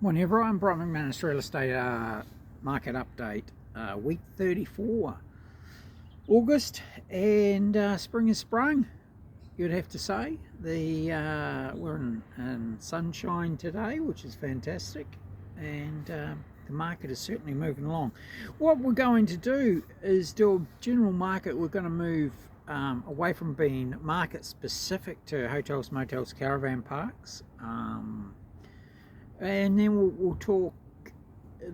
Morning everyone, Brian McManus Real Estate Market Update, week 34, August, and spring is sprung, you'd have to say. We're in sunshine today, which is fantastic, and the market is certainly moving along. What we're going to do is do a general market. We're going to move away from being market specific to hotels, motels, caravan parks. And then we'll talk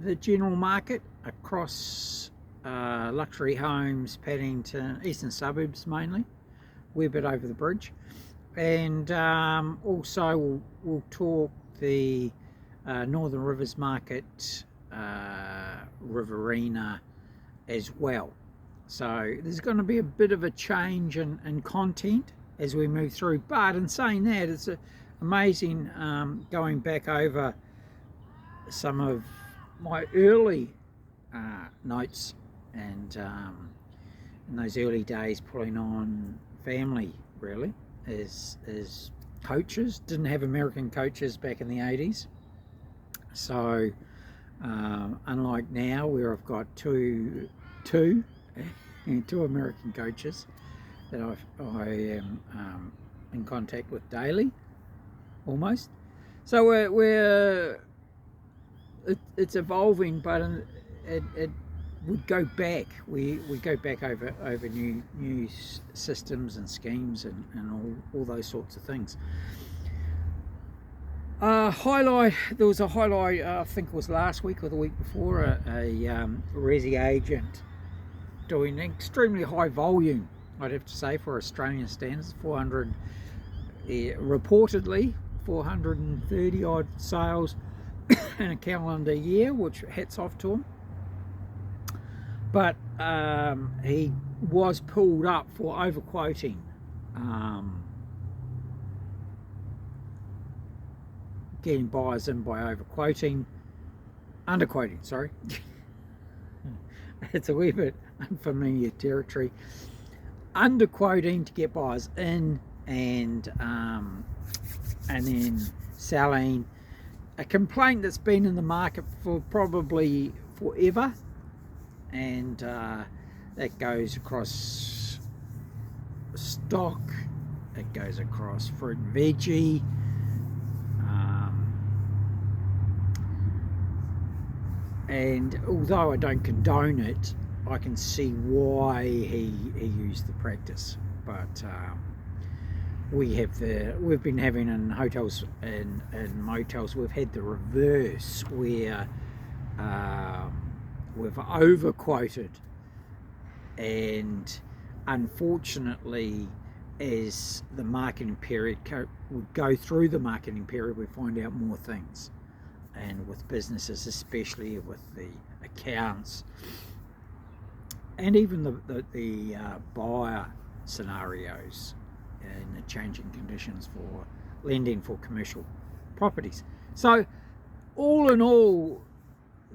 the general market across luxury homes, Paddington, eastern suburbs mainly, we're a bit over the bridge. And also we'll talk the Northern Rivers market, Riverina as well. So there's going to be a bit of a change in content as we move through. But in saying that, it's amazing going back over some of my early notes, and in those early days pulling on family really as coaches. Didn't have American coaches back in the 80s, so unlike now where I've got two American coaches that I am in contact with daily, almost. So it's evolving, but it would go back. We go back over new systems and schemes and all those sorts of things. There was a highlight, I think it was last week or the week before, a resi agent doing extremely high volume, I'd have to say, for Australian standards. 400, reportedly 430 odd sales in a calendar year, which hats off to him. But he was pulled up for overquoting, getting buyers in by underquoting, sorry. It's a wee bit unfamiliar territory. Underquoting to get buyers in, and then selling. A complaint that's been in the market for probably forever, and that goes across stock, it goes across fruit and veggie, and although I don't condone it, I can see why he used the practice. But we've been having in hotels and motels, we've had the reverse where we've overquoted, and unfortunately as the marketing period would go through the marketing period, we find out more things. And with businesses, especially with the accounts and even the buyer scenarios and the changing conditions for lending for commercial properties. So all in all,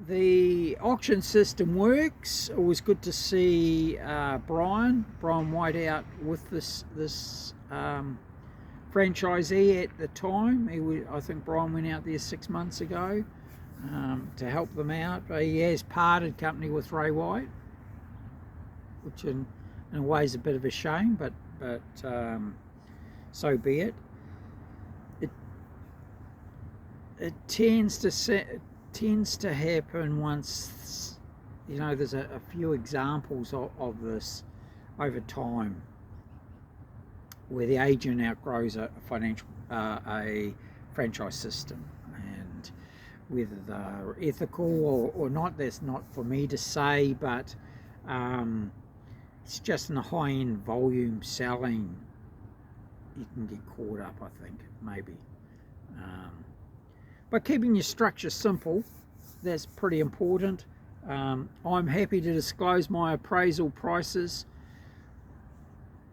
the auction system works. It was good to see Brian Whiteout with this franchisee at the time. I think Brian went out there 6 months ago to help them out. He has parted company with Ray White, which in a way is a bit of a shame, but so be it. It tends to happen once, there's a few examples of this over time, where the agent outgrows a franchise system, and whether they're ethical or not, that's not for me to say, but it's just in the high-end volume selling you can get caught up, I think, maybe. But keeping your structure simple, that's pretty important. I'm happy to disclose my appraisal prices,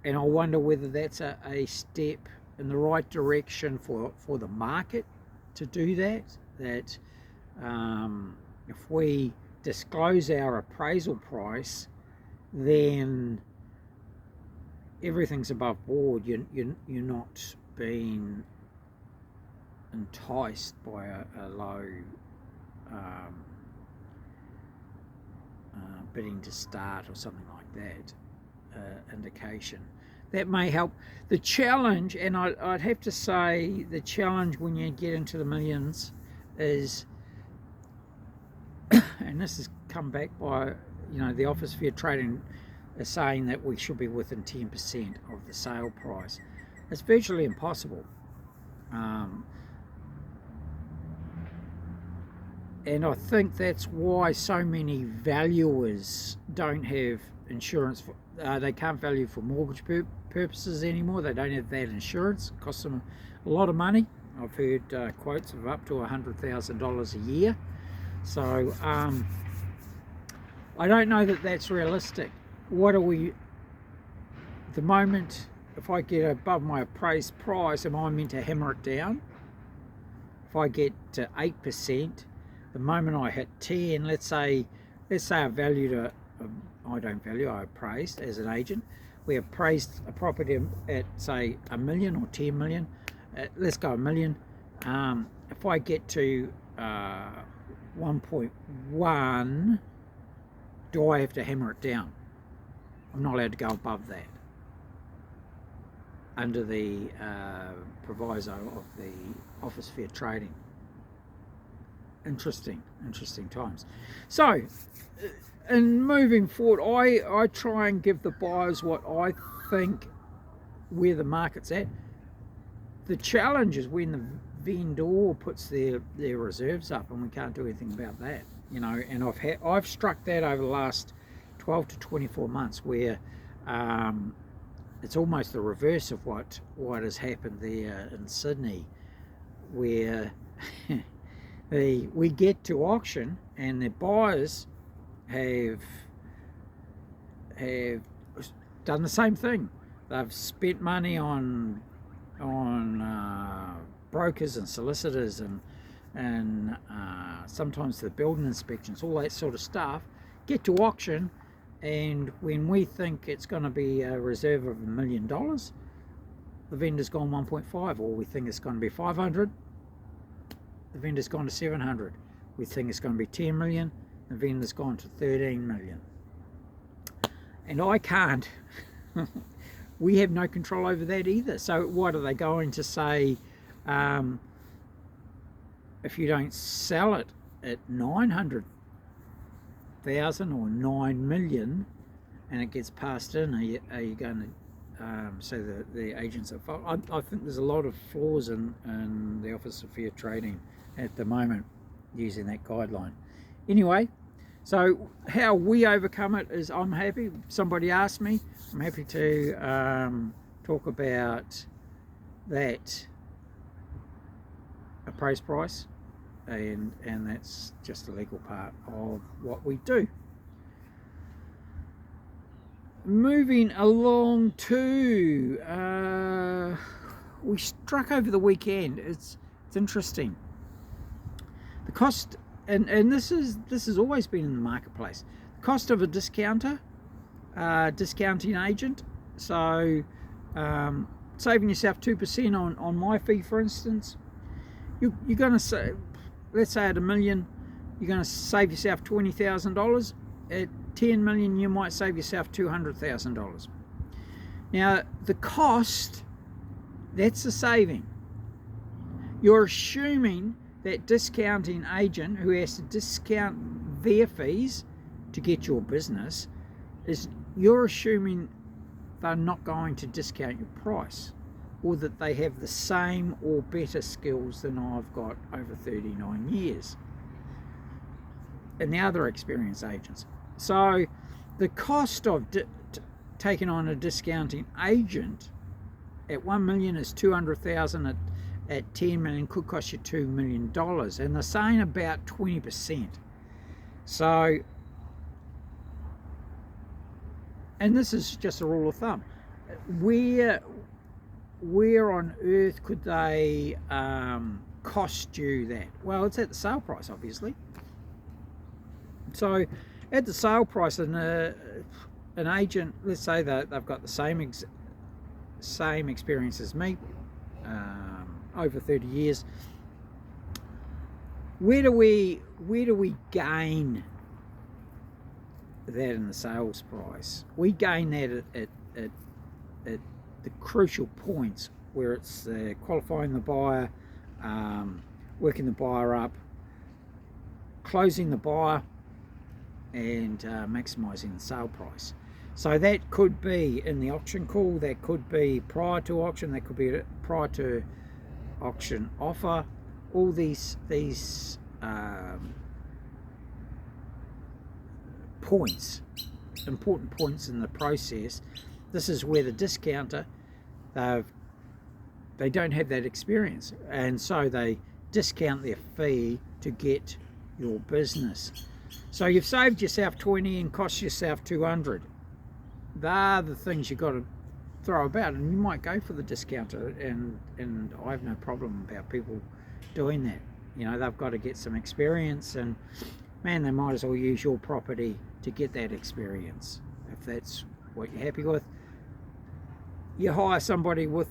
and I wonder whether that's a step in the right direction for the market to do that. That if we disclose our appraisal price, then everything's above board. You're not being enticed by a low bidding to start or something like that indication. That may help. The challenge, and I'd have to say the challenge when you get into the millions is, and this has come back by, the Office of Fair Trading is saying that we should be within 10% of the sale price. It's virtually impossible. And I think that's why so many valuers don't have insurance. They can't value for mortgage purposes anymore. They don't have that insurance. It costs them a lot of money. I've heard quotes of up to $100,000 a year. So I don't know that that's realistic. What are we, at the moment, if I get above my appraised price, am I meant to hammer it down? If I get to 8%, the moment I hit 10, let's say I valued I appraised as an agent. We appraised a property at say $1 million or 10 million. Let's go $1 million. If I get to 1.1, do I have to hammer it down? I'm not allowed to go above that under the proviso of the Office of Fair Trading. Interesting times. So, in moving forward, I try and give the buyers what I think where the market's at. The challenge is when the vendor puts their reserves up, and we can't do anything about that. And I've struck that over the last 12 to 24 months, where it's almost the reverse of what has happened there in Sydney, where we get to auction and the buyers have done the same thing. They've spent money on brokers and solicitors and sometimes the building inspections, all that sort of stuff. Get to auction, and when we think it's going to be a reserve of $1 million, the vendor's gone 1.5, or we think it's going to be 500. The vendor's gone to 700. We think it's going to be 10 million. The vendor's gone to 13 million. And I can't. We have no control over that either. So what are they going to say? If you don't sell it at 900,000 or 9 million, and it gets passed in, are you going to say that the agents are fault? I think there's a lot of flaws in the Office of Fair Trading at the moment using that guideline. Anyway, so how we overcome it is, I'm happy. Somebody asked me, I'm happy to talk about that appraised price, and that's just the legal part of what we do. Moving along to we struck over the weekend. It's interesting. The cost, and this has always been in the marketplace. The cost of a discounting agent. So saving yourself 2% on my fee, for instance. You're going to say, let's say at $1 million, you're going to save yourself $20,000. At 10 million, you might save yourself $200,000. Now, the cost, that's the saving. You're assuming that discounting agent who has to discount their fees to get your business, you're assuming they're not going to discount your price, or that they have the same or better skills than I've got over 39 years and the other experienced agents. So the cost of taking on a discounting agent at 1 million is 200,000. At 10 million could cost you $2 million, and they're saying about 20%. So, and this is just a rule of thumb, where on earth could they cost you that? Well, it's at the sale price, obviously. So at the sale price, an agent, let's say that they've got the same experience as me, over 30 years. Where do we where do we gain that in the sales price? We gain that at the crucial points where it's qualifying the buyer, working the buyer up, closing the buyer, and maximising the sale price. So that could be in the auction call, that could be prior to auction, that could be prior to auction offer. All these points, important points in the process. This is where the discounter, they don't have that experience, and so they discount their fee to get your business. So you've saved yourself 20 and cost yourself 200. They're the things you've got to throw about, and you might go for the discounter, and I have no problem about people doing that. You know, they've got to get some experience, and man, they might as well use your property to get that experience. If that's what you're happy with, you hire somebody with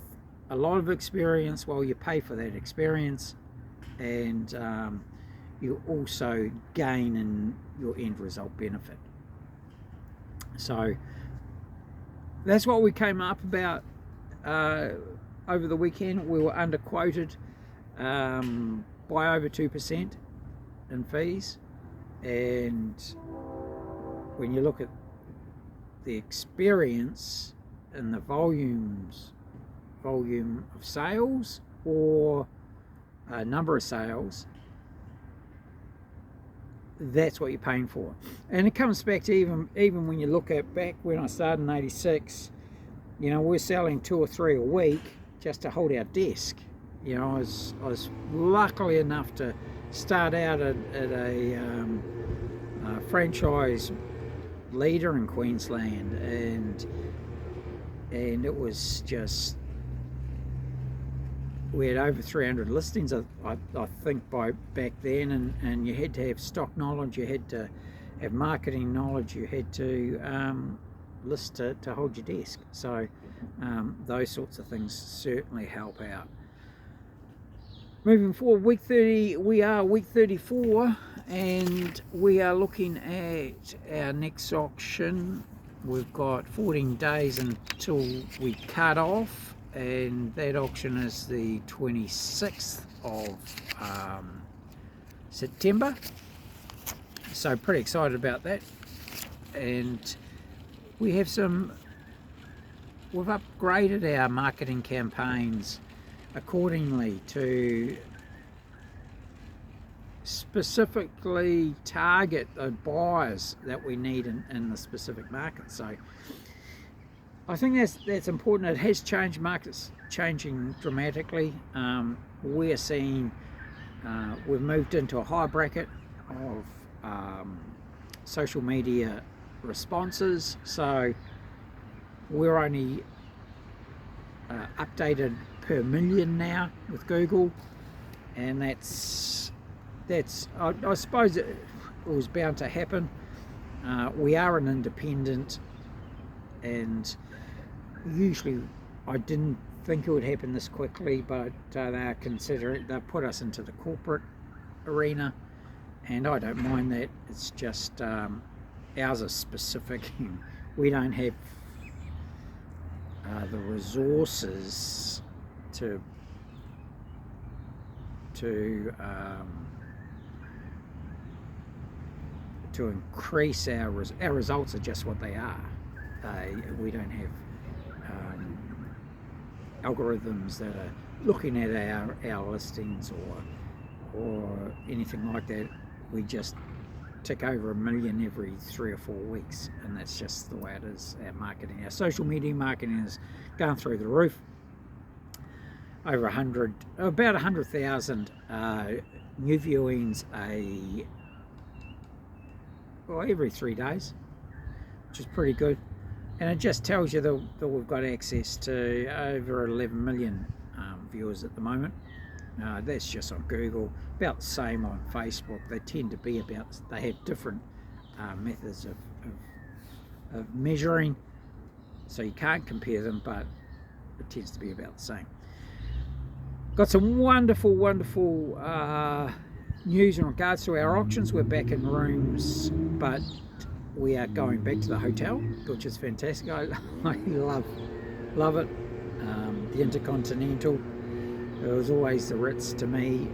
a lot of experience while you pay for that experience, and you also gain in your end result benefit. So that's what we came up about over the weekend. We were underquoted by over 2% in fees, and when you look at the experience and the volume of sales or number of sales, that's what you're paying for. And it comes back to even when you look at back when I started in 86, you know, we're selling 2 or 3 a week just to hold our desk. You know, I was lucky enough to start out at a franchise leader in Queensland, and it was just, we had over 300 listings, I think, by back then, and you had to have stock knowledge, you had to have marketing knowledge, you had to list to hold your desk. So those sorts of things certainly help out. Moving forward, week 30, we are week 34, and we are looking at our next auction. We've got 14 days until we cut off, and that auction is the 26th of September. So pretty excited about that. And we have we've upgraded our marketing campaigns accordingly to specifically target the buyers that we need in the specific market. So I think that's important. It has changed, markets changing dramatically. We're seeing we've moved into a high bracket of social media responses, so we're only updated per million now with Google, and that's I suppose it was bound to happen. We are an independent, and usually I didn't think it would happen this quickly, but they're considering, they've put us into the corporate arena, and I don't mind that. It's just ours is specific. We don't have the resources to increase our results are just what they are. We don't have algorithms that are looking at our listings or anything like that. We just tick over 1 million every 3 or 4 weeks, and that's just the way it is. Our marketing, our social media marketing is going through the roof. Over about 100,000 new viewings every 3 days, which is pretty good. And it just tells you that we've got access to over 11 million viewers at the moment. That's just on Google. About the same on Facebook. They tend to be they have different methods of measuring, so you can't compare them, but it tends to be about the same. Got some wonderful news in regards to our auctions. We're back in rooms, but we are going back to the hotel, which is fantastic. I love it. The Intercontinental, it was always the Ritz to me.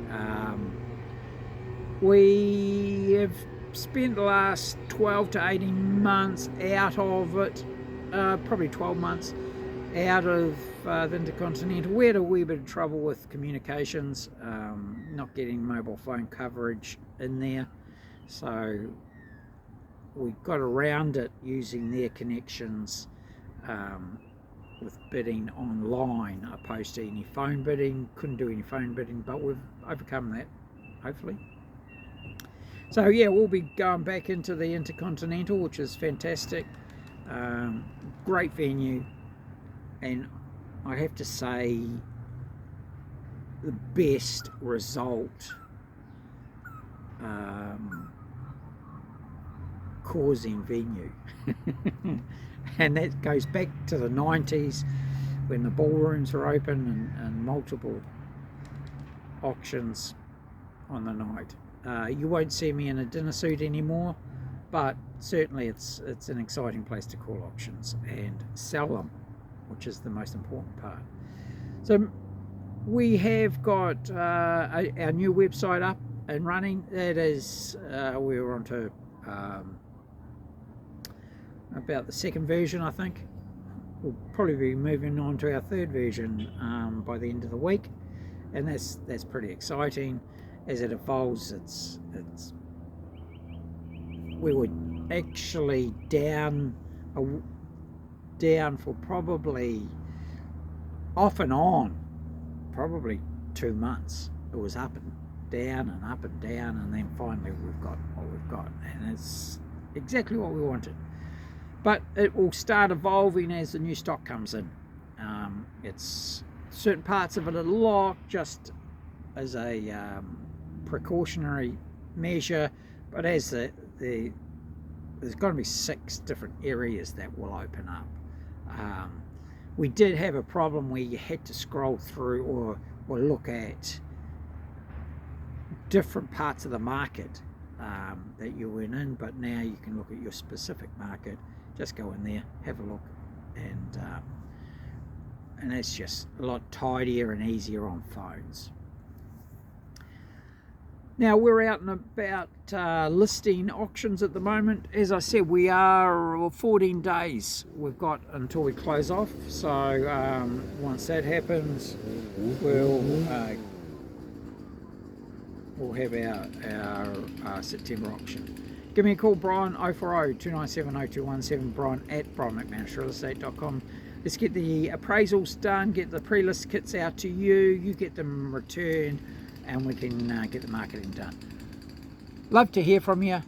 We have spent the last 12 to 18 months out of it, probably 12 months out of the Intercontinental. We had a wee bit of trouble with communications, not getting mobile phone coverage in there, so we got around it using their connections with bidding online opposed to any phone bidding. Couldn't do any phone bidding, but we've overcome that, hopefully. So yeah, we'll be going back into the Intercontinental, which is fantastic. Great venue, and I have to say the best result causing venue. And that goes back to the 90s when the ballrooms were open and multiple auctions on the night. You won't see me in a dinner suit anymore, but certainly it's an exciting place to call auctions and sell them, which is the most important part. So we have got our new website up and running. That is, we're on to about the second version, I think. We'll probably be moving on to our third version by the end of the week, and that's pretty exciting. As it evolves, we were actually down for probably off and on, probably 2 months. It was up and down and up and down, and then finally we've got what we've got, and it's exactly what we wanted. But it will start evolving as the new stock comes in. It's certain parts of it are locked just as a precautionary measure, but as there's got to be 6 different areas that will open up. We did have a problem where you had to scroll through or look at different parts of the market that you went in, but now you can look at your specific market. Just go in there, have a look, and it's just a lot tidier and easier on phones. Now we're out and about listing auctions at the moment. As I said, we are 14 days we've got until we close off. So once that happens, we'll have our September auction. Give me a call, Brian, 040-297-0217, Brian at brianmcmanusrealestate.com. Let's get the appraisals done, get the pre-list kits out to you, you get them returned, and we can get the marketing done. Love to hear from you.